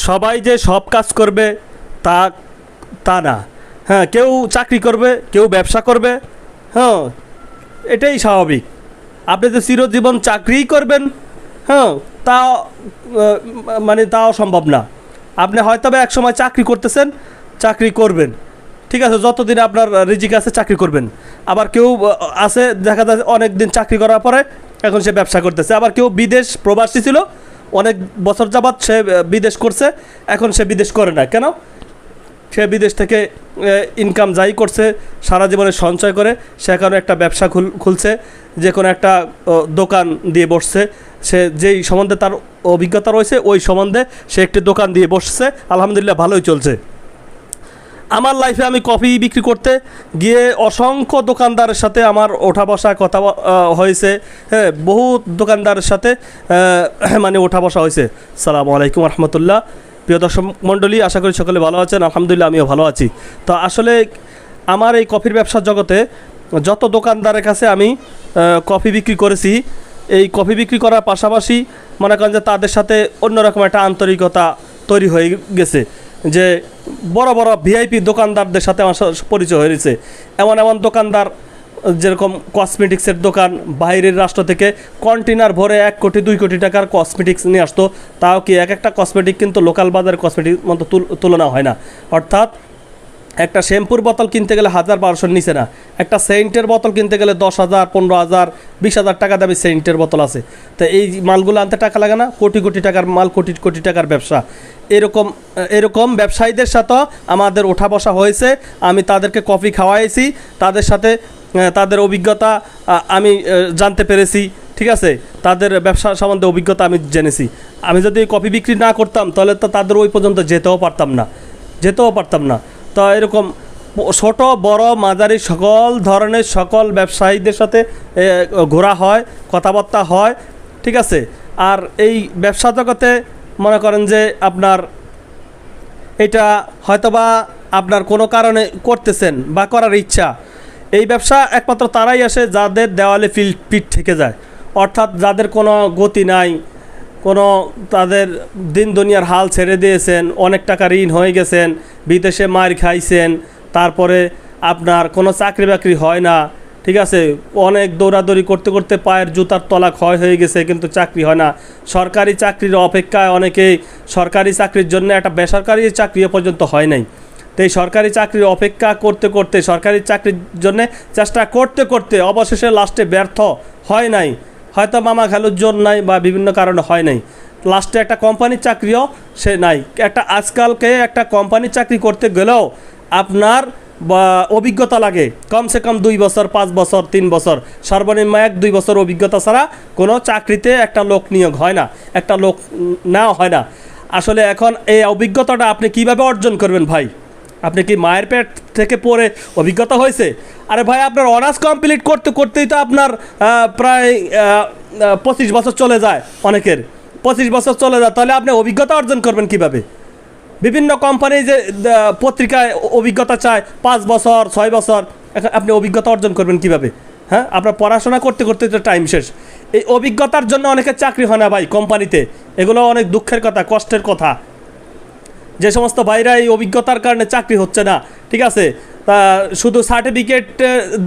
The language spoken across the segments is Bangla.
সবাই যে সব কাজ করবে তা তা না। হ্যাঁ, কেউ চাকরি করবে, কেউ ব্যবসা করবে। হ্যাঁ, এটাই স্বাভাবিক। আপনি যে চিরজীবন চাকরিই করবেন, হ্যাঁ, তা মানে তাও সম্ভব না। আপনি হয়তো বা এক সময় চাকরি করতেছেন, চাকরি করবেন, ঠিক আছে, যতদিন আপনার রিজিক আছে চাকরি করবেন। আবার কেউ আছে দেখা যাচ্ছে অনেক দিন চাকরি করার পরে এখন সে ব্যবসা করতেছে। আবার কেউ বিদেশ প্রবাসী ছিল, অনেক বছর যাবৎ সে বিদেশ করছে, এখন সে বিদেশ করে না। কেন? সে বিদেশ থেকে ইনকাম যাই করছে, সারা জীবনে সঞ্চয় করে সে এখন একটা ব্যবসা খুলছে, যে কোনো একটা দোকান দিয়ে বসছে। সে যেই সম্বন্ধে তার অভিজ্ঞতা রয়েছে ওই সম্বন্ধে সে একটি দোকান দিয়ে বসছে, আলহামদুলিল্লাহ ভালোই চলছে। আমার লাইফে আমি কফি বিক্রি করতে গিয়ে অসংখ্য দোকানদারের সাথে আমার ওঠা বসা কথা হয়েছে। হ্যাঁ, বহু দোকানদারের সাথে মানে ওঠা বসা হয়েছে। সালামু আলাইকুম রহমতুল্লাহ। প্রিয় দর্শক মণ্ডলী, আশা করি সকলে ভালো আছেন। আলহামদুলিল্লাহ আমিও ভালো আছি। তো আসলে আমার এই কফির ব্যবসার জগতে যত দোকানদারের কাছে আমি কফি বিক্রি করেছি, এই কফি বিক্রি করার পাশাপাশি মনে করেন যে তাদের সাথে অন্যরকম একটা আন্তরিকতা তৈরি হয়ে গেছে, যে বড় বড় ভিআইপি দোকানদারদের সাথে আমার পরিচয় হয়েছে। এমন এমন দোকানদার, যেরকম কসমেটিক্সের দোকান, বাইরের রাষ্ট্র থেকে কন্টেনার ভরে 1 কোটি 2 কোটি টাকার কসমেটিক্স নিয়ে আসতো। তাও কি এক একটা কসমেটিক কিন্তু লোকাল বাজারের কসমেটিক মতো তুলনা হয় না। অর্থাৎ একটা শ্যাম্পুর বোতল কিনতে গেলে 1000-1200 নিচে না, একটা সেন্টের বোতল কিনতে গেলে 10,000, 15,000, 20,000 টাকা দামি সেন্টের বোতল আছে। তো এই মালগুলো আনতে টাকা লাগে না? কোটি কোটি টাকার মাল, কোটি কোটি টাকার ব্যবসা। এরকম ব্যবসায়ীদের সাথে আমাদের ওঠা বসা হয়েছে। আমি তাদেরকে কফি খাওয়াইছি, তাদের সাথে তাদের অভিজ্ঞতা আমি জানতে পেরেছি, ঠিক আছে, তাদের ব্যবসা সম্বন্ধে অভিজ্ঞতা আমি জেনেছি। আমি যদি কফি বিক্রি না করতাম তাহলে তো তাদের ওই পর্যন্ত যেতেও পারতাম না। তো এরকম ছোট বড় মাঝারি সকল ধরনের সকল ব্যবসায়ীদের সাথে ঘোরা হয়, কথাবার্তা হয়, ঠিক আছে। আর এই ব্যবসা জগতে মনে করেন যে আপনার এটা হয়তোবা আপনার কোনো কারণে করতেছেন বা করার ইচ্ছা। এই ব্যবসা একমাত্র তারাই আসে যাদের দেওয়ালে পিঠ থেকে যায়, অর্থাৎ যাদের কোনো গতি নাই, তাদের দিন দুনিয়ার হাল ছেড়ে দিয়েছেন, অনেক টাকা ঋণ হয়ে গেছেন, বিদেশে মার খাইছেন, তারপরে আপনার কোনো চাকরি বাকরি হয় না, ঠিক আছে, অনেক দৌড়াদৌড়ি করতে করতে পায়ের জুতার তলা ক্ষয় হয়ে গেছে, কিন্তু চাকরি হয় না। সরকারি চাকরির অপেক্ষায় অনেকেই সরকারি চাকরির জন্য একটা বেসরকারি চাকরিও পর্যন্ত হয় নাই। তো এই সরকারি চাকরির অপেক্ষা করতে করতে, সরকারি চাকরির জন্য চেষ্টা করতে করতে অবশেষে লাস্টে ব্যর্থ হয় নাই, হয়তো মামা খালুর জোর নাই বা বিভিন্ন কারণে হয় নাই, লাস্টে একটা কোম্পানির চাকরিও সে নাই। আজকালকে একটা কোম্পানির চাকরি করতে গেলেও আপনার অভিজ্ঞতা লাগে কমসে কম 2 বছর, 5 বছর, 3 বছর, সর্বনিম্ন 1-2 বছর অভিজ্ঞতা ছাড়া কোনো চাকরিতে একটা লোক নিয়োগ হয় না, একটা লোক নেওয়া হয় না। আসলে এখন এই অভিজ্ঞতাটা আপনি কিভাবে অর্জন করবেন ভাই? আপনি কি মায়ের পেট থেকে পড়ে অভিজ্ঞতা হয়েছে? আরে ভাই, আপনার অনার্স কমপ্লিট করতে করতেই তো আপনার প্রায় 25 বছর চলে যায়, অনেকের 25 বছর চলে যায়। তাহলে আপনি অভিজ্ঞতা অর্জন করবেন কিভাবে? বিভিন্ন কোম্পানি যে পত্রিকায় অভিজ্ঞতা চায় 5 বছর, 6 বছর, আপনি অভিজ্ঞতা অর্জন করবেন কিভাবে? হ্যাঁ, আপনার পড়াশোনা করতে করতে তো টাইম শেষ। এই অভিজ্ঞতার জন্য অনেকের চাকরি হয় না ভাই কোম্পানিতে। এগুলো অনেক দুঃখের কথা, কষ্টের কথা। যে সমস্ত ভাইরা এই অভিজ্ঞতার কারণে চাকরি হচ্ছে না, ঠিক আছে, শুধু সার্টিফিকেট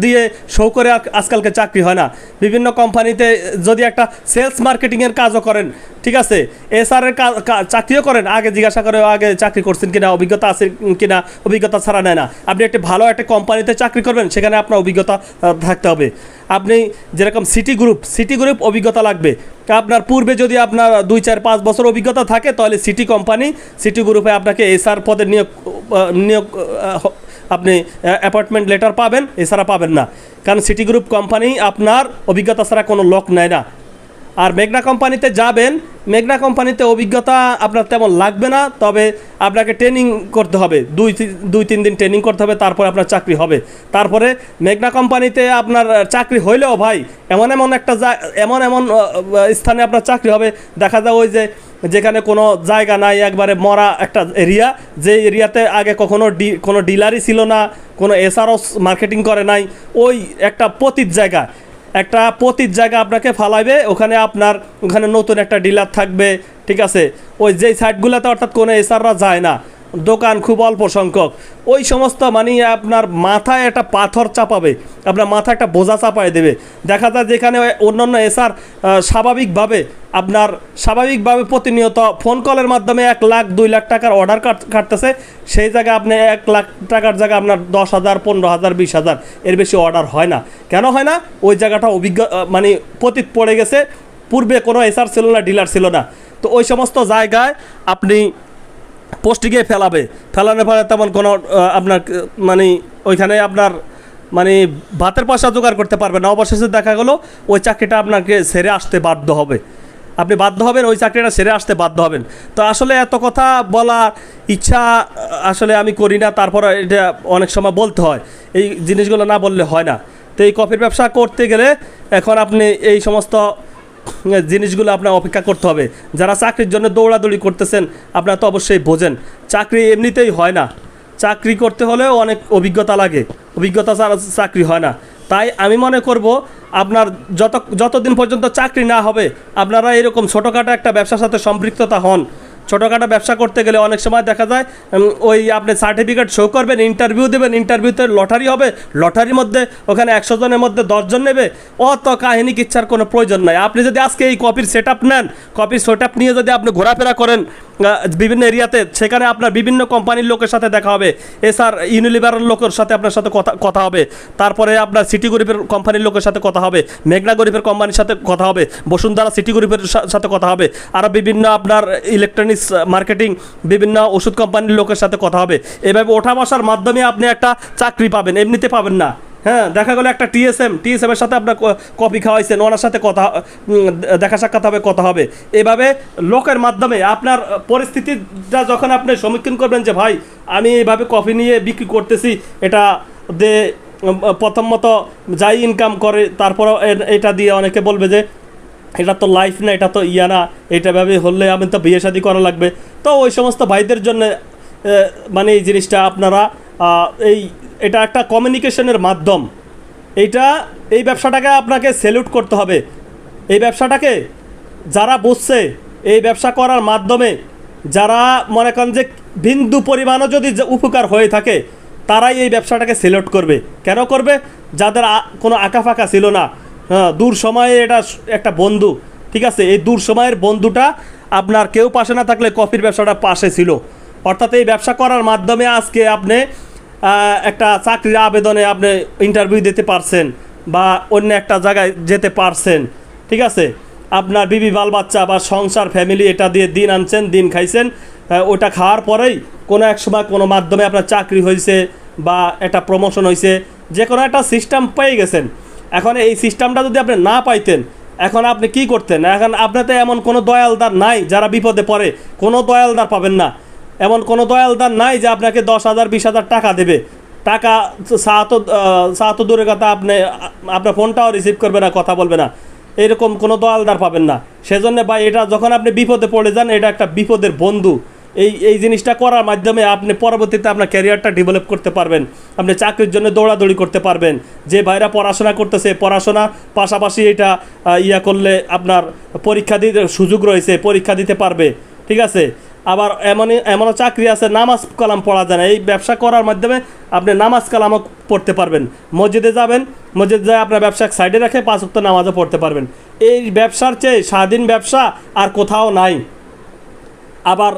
দিয়ে শো করে আজকালকে চাকরি হয় না। বিভিন্ন কোম্পানিতে যদি একটা সেলস মার্কেটিংয়ের কাজও করেন, ঠিক আছে, এসআরের চাকরিও করেন, আগে জিজ্ঞাসা করে আগে চাকরি করছেন কিনা, অভিজ্ঞতা আছে কিনা, অভিজ্ঞতা ছাড়া নেয় না। আপনি একটা ভালো একটা কোম্পানিতে চাকরি করবেন, সেখানে আপনার অভিজ্ঞতা থাকতে হবে। আপনি যেরকম সিটি গ্রুপ অভিজ্ঞতা লাগবে। আপনার পূর্বে যদি আপনার 2, 4, 5 বছর অভিজ্ঞতা থাকে, তাহলে সিটি গ্রুপে আপনাকে এসআর পদে নিয়োগ আপনি অ্যাপয়েন্টমেন্ট লেটার পাবেন, এছাড়া পাবেন না। কারণ সিটি গ্রুপ কোম্পানি আপনার অভিজ্ঞতা ছাড়া কোনো লোক নেয় না। আর মেঘনা কোম্পানিতে যাবেন, মেঘনা কোম্পানিতে অভিজ্ঞতা আপনার তেমন লাগবে না, তবে আপনাকে ট্রেনিং করতে হবে, 2-3 দিন ট্রেনিং করতে হবে, তারপরে আপনার চাকরি হবে। তারপরে মেঘনা কোম্পানিতে আপনার চাকরি হইলেও ভাই এমন স্থানে আপনার চাকরি হবে, দেখা যায় ওই যেখানে কোনো জায়গা নাই, একবারে মরা একটা এরিয়া, যে এরিয়াতে আগে কখনো কোনো ডিলারই ছিল না, কোনো এসআরও মার্কেটিং করে নাই, ওই একটা পতিত জায়গা। একটা পতির জায়গা আপনাকে ফালাইবে, ওখানে নতুন একটা ডিলার থাকবে, ঠিক আছে। ওই যেই সাইটগুলোতে অর্থাৎ কোনো এসআররা যায় না, দোকান খুব অল্প সংখ্যক, ওই সমস্ত মানে আপনার মাথায় একটা পাথর চাপাবে, আপনার মাথায় একটা বোঝা চাপায় দেবে। দেখা যায় যেখানে অন্যান্য এসআর স্বাভাবিকভাবে প্রতিনিয়ত ফোন কলের মাধ্যমে 1 লাখ 2 লাখ টাকার অর্ডার কাটতেছে, সেই জায়গায় আপনি 1 লাখ টাকার জায়গায় আপনার 10,000 15,000 20,000 এর বেশি অর্ডার হয় না। কেন হয় না? ওই জায়গাটা মানে পতিত পড়ে গেছে, পূর্বে কোনো এসআর ছিল না, ডিলার ছিল না। তো ওই সমস্ত জায়গায় আপনি পোস্টিংয়ে ফেলানোর পরে তেমন কোনো আপনার মানে ওইখানে আপনার মানে ভাতের পয়সা জোগাড় করতে পারবেন না। অবশেষে দেখা গেলো ওই চাকরিটা আপনাকে ছেড়ে আসতে বাধ্য হবে, আপনি বাধ্য হবেন ওই চাকরিটা ছেড়ে আসতে বাধ্য হবেন। তো আসলে এত কথা বলার ইচ্ছা আসলে আমি করি না, তারপর এটা অনেক সময় বলতে হয়, এই জিনিসগুলো না বললে হয় না। তো এই কফির ব্যবসা করতে গেলে এখন আপনি এই সমস্ত জিনিসগুলো আপনার অপেক্ষা করতে হবে। যারা চাকরির জন্য দৌড়াদৌড়ি করতেছেন, আপনারা তো অবশ্যই বোঝেন চাকরি এমনিতেই হয় না, চাকরি করতে হলেও অনেক অভিজ্ঞতা লাগে, অভিজ্ঞতা ছাড়া চাকরি হয় না। তাই আমি মনে করব আপনার যতদিন পর্যন্ত চাকরি না হবে, আপনারা এরকম ছোটোখাটো একটা ব্যবসার সাথে সম্পৃক্ততা হন। ছোটোখাটো ব্যবসা করতে গেলে অনেক সময় দেখা যায় ওই আপনি সার্টিফিকেট শো করবেন, ইন্টারভিউ দেবেন, ইন্টারভিউতে লটারি হবে, লটারির মধ্যে ওখানে 100 জনের মধ্যে 10 জন নেবে, অত কাহিনী কিচ্ছার কোনো প্রয়োজন নাই। আপনি যদি আজকে এই কপির সেট আপ নেন, কপির সেট আপ নিয়ে যদি আপনি ঘোরাফেরা করেন বিভিন্ন এরিয়াতে, সেখানে আপনার বিভিন্ন কোম্পানির লোকের সাথে দেখা হবে, এসআর ইউনিলিভারের লোকের সাথে আপনার সাথে কথা হবে, তারপরে আপনার সিটি গ্রুপের কোম্পানির লোকের সাথে কথা হবে, মেঘনা গ্রুপের কোম্পানির সাথে কথা হবে, বসুন্ধরা সিটি গ্রুপের সাথে কথা হবে, আরও বিভিন্ন আপনার ইলেকট্রনিক্স মার্কেটিং বিভিন্ন ওষুধ কোম্পানির লোকের সাথে কথা হবে। এভাবে ওঠা বসার মাধ্যমে আপনি একটা চাকরি পাবেন, এমনিতে পাবেন না। হ্যাঁ, দেখা গেলো একটা টিএসএম এর সাথে আপনার কফি খাওয়াইছেন, ওনার সাথে দেখা সাক্ষাৎ হবে, কথা হবে। এভাবে লোকের মাধ্যমে আপনার পরিস্থিতিটা যখন আপনি সম্মুখীন করবেন যে ভাই আমি এইভাবে কফি নিয়ে বিক্রি করতেছি, এটা দে প্রথমত যাই ইনকাম করে, তারপরও এটা দিয়ে অনেকে বলবে যে এটা তো লাইফ না, এটা তো না, এটা ভাবে হলে আমি তো বিয়ে শাদী করা লাগবে। তো ওই সমস্ত ভাইদের জন্য মানে এই জিনিসটা আপনারা এটা একটা কমিউনিকেশনের মাধ্যম, এই ব্যবসাটাকে আপনাকে স্যালুট করতে হবে। এই ব্যবসাটাকে যারা বুঝছে, এই ব্যবসা করার মাধ্যমে যারা মনে করেন যে বিন্দু পরিমাণও যদি উপকার হয়ে থাকে, তারাই এই ব্যবসাটাকে স্যালুট করবে। কেন করবে? যাদের কোনো আঁকা ফাঁকা ছিল না, হ্যাঁ, দূর সময়ে এটা একটা বন্ধু, ঠিক আছে, এই দূর সময়ের বন্ধুটা আপনার কেউ পাশে না থাকলে কফির ব্যবসাটা পাশে ছিল। অর্থাৎ এই ব্যবসা করার মাধ্যমে আজকে আপনি একটা চাকরির আবেদনে আপনি ইন্টারভিউ দিতে পারছেন বা অন্য একটা জায়গায় যেতে পারছেন, ঠিক আছে। আপনার বিবি বাল বাচ্চা বা সংসার ফ্যামিলি এটা দিয়ে দিন আনছেন, দিন খাইছেন, ওটা খাওয়ার পরেই কোনো এক সময় কোনো মাধ্যমে আপনার চাকরি হয়েছে বা একটা প্রমোশন হয়েছে, যে কোনো একটা সিস্টেম পেয়ে গেছেন। এখন এই সিস্টেমটা যদি আপনি না পাইতেন, এখন আপনি কি করতেন? এখন আপনাতে এমন কোনো দয়ালদার নাই যারা বিপদে পড়ে, কোনো দয়ালদার পাবেন না। এমন কোনো দয়ালদার নাই যে আপনাকে 10,000 20,000 টাকা দেবে, টাকা চা তো দূরের কথা, আপনার ফোনটাও রিসিভ করবে না, কথা বলবে না, এরকম কোনো দয়ালদার পাবেন না। সেজন্য ভাই এটা যখন আপনি বিপদে পড়ে যান, এটা একটা বিপদের বন্ধু। এই জিনিসটা করার মাধ্যমে আপনি পরবর্তীতে আপনার ক্যারিয়ারটা ডেভেলপ করতে পারবেন, আপনি চাকরির জন্য দৌড়াদৌড়ি করতে পারবেন। যে ভাইরা পড়াশোনা করতেছে, পড়াশোনা পাশাপাশি এটা করলে আপনার পরীক্ষা দিতে সুযোগ রয়েছে, পরীক্ষা দিতে পারবে, ঠিক আছে। আবার এমনও চাকরি আছে নামাজ কালাম পড়া যায় না, এই ব্যবসা করার মাধ্যমে আপনি নামাজ কালামও পড়তে পারবেন। মসজিদে যাবেন, মসজিদ যায় আপনার ব্যবসা সাইডে রেখে 5 ওয়াক্ত নামাজও পড়তে পারবেন। এই ব্যবসার চেয়ে স্বাধীন ব্যবসা আর কোথাও নাই। আবার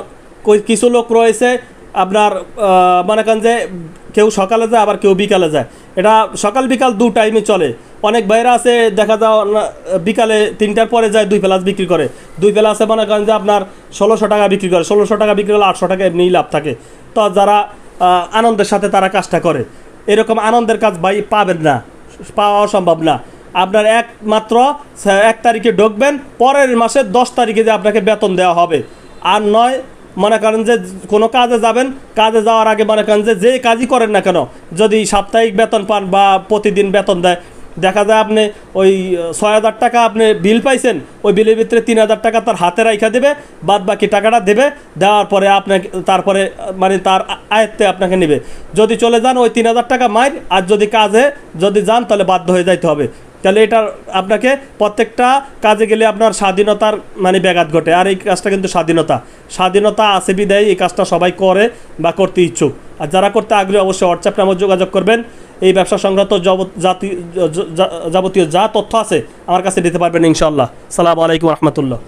কিছু লোক রয়েছে আপনার মনে করেন যে কেউ সকালে যায়, আবার কেউ বিকালে যায়, এটা সকাল বিকাল 2 টাইমে চলে। অনেক ভাইরা আছে দেখা যাও বিকালে 3টার পরে যায় 2 প্লাস বিক্রি করে, 2 প্লাস আছে মনে করেন যে আপনার 1600 টাকা বিক্রি করে, 1600 টাকা বিক্রি করলে 800 টাকা এমনিই লাভ থাকে। তো যারা আনন্দের সাথে তারা কাজটা করে, এরকম আনন্দের কাজ ভাই পাবেন না, পাওয়া সম্ভব না। আপনার একমাত্র 1 তারিখে ঢুকবেন, পরের মাসের 10 তারিখে যে আপনাকে বেতন দেওয়া হবে। আর নয় মনে করেন যে কোনো কাজে যাবেন, কাজে যাওয়ার আগে মনে করেন যে কাজই করেন না কেন, যদি সাপ্তাহিক বেতন পান বা প্রতিদিন বেতন দেয়, দেখা যায় আপনি ওই 6,000 টাকা আপনি বিল পাইছেন, ওই বিলের ভিতরে 3,000 টাকা তার হাতে রাখা দেবে, বাদ বাকি টাকাটা দেবে, দেওয়ার পরে আপনাকে তারপরে মানে তার আয়ত্তে আপনাকে নেবে। যদি চলে যান ওই 3,000 টাকা মাইর, আর যদি কাজে যদি যান তাহলে বাধ্য হয়ে যাইতে হবে, তাহলে এটা আপনাকে প্রত্যেকটা কাজে গেলে আপনার স্বাধীনতার মানে ব্যাঘাত ঘটে। আর এই কাজটা কিন্তু স্বাধীনতা আছে বিদায় এই কাজটা সবাই করে বা করতে ইচ্ছুক। আর যারা করতে আগ্রহী অবশ্যই হোয়াটসঅ্যাপ নাম্বার যোগাযোগ করবেন। এই ব্যবসা সংক্রান্ত যাবতীয় যা তথ্য আছে আমার কাছে দিতে পারবেন ইনশাআল্লাহ। সালামু আলাইকুম রহমতুল্লাহ।